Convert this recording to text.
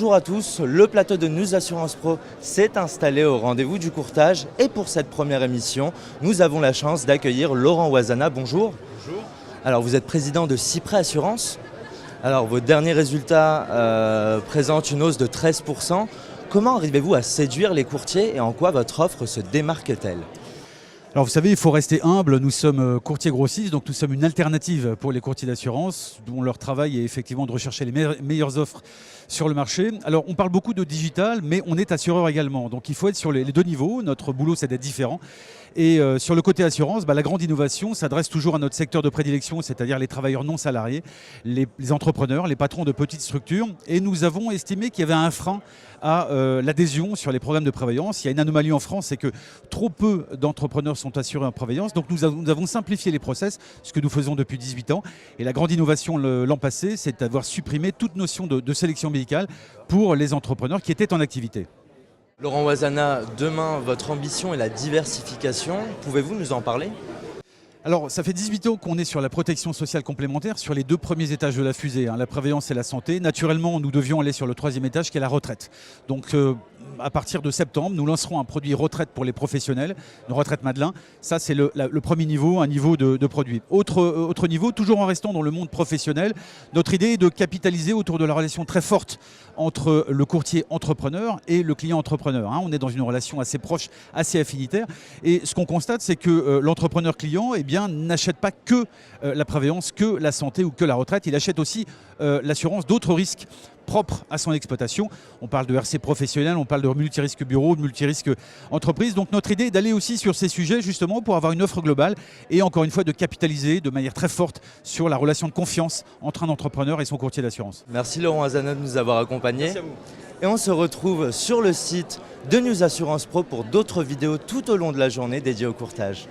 Bonjour à tous, le plateau de News Assurance Pro s'est installé au rendez-vous du courtage et pour cette première émission, nous avons la chance d'accueillir Laurent Ouazana. Bonjour. Bonjour. Alors vous êtes président de Cyprès Assurance. Alors vos derniers résultats présentent une hausse de 13%. Comment arrivez-vous à séduire les courtiers et en quoi votre offre se démarque-t-elle ? Alors vous savez, il faut rester humble, nous sommes courtiers grossistes, donc nous sommes une alternative pour les courtiers d'assurance, dont leur travail est effectivement de rechercher les meilleures offres sur le marché. Alors on parle beaucoup de digital, mais on est assureur également, donc il faut être sur les deux niveaux, notre boulot c'est d'être différent. Et sur le côté assurance, la grande innovation s'adresse toujours à notre secteur de prédilection, c'est-à-dire les travailleurs non salariés, les entrepreneurs, les patrons de petites structures. Et nous avons estimé qu'il y avait un frein à l'adhésion sur les programmes de prévoyance. Il y a une anomalie en France, c'est que trop peu d'entrepreneurs sont assurés en prévoyance. Donc nous avons simplifié les process, ce que nous faisons depuis 18 ans. Et la grande innovation l'an passé, c'est d'avoir supprimé toute notion de sélection médicale pour les entrepreneurs qui étaient en activité. Laurent Ouazana, demain, votre ambition est la diversification. Pouvez-vous nous en parler ? Alors, ça fait 18 ans qu'on est sur la protection sociale complémentaire, sur les deux premiers étages de la fusée, la prévoyance et la santé. Naturellement, nous devions aller sur le troisième étage qui est la retraite. Donc, à partir de septembre, nous lancerons un produit retraite pour les professionnels, une retraite Madelin. Ça, c'est le premier niveau, un niveau de produit. Autre niveau, toujours en restant dans le monde professionnel, notre idée est de capitaliser autour de la relation très forte entre le courtier entrepreneur et le client entrepreneur. On est dans une relation assez proche, assez affinitaire. Et ce qu'on constate, c'est que l'entrepreneur client n'achète pas que la prévoyance, que la santé ou que la retraite. Il achète aussi l'assurance d'autres risques propres à son exploitation. On parle de RC professionnel, on parle de multirisque bureau, de multirisque entreprise. Donc notre idée est d'aller aussi sur ces sujets justement pour avoir une offre globale et encore une fois de capitaliser de manière très forte sur la relation de confiance entre un entrepreneur et son courtier d'assurance. Merci Laurent Ouazana de nous avoir accompagnés. Merci à vous. Et on se retrouve sur le site de News Assurance Pro pour d'autres vidéos tout au long de la journée dédiées au courtage.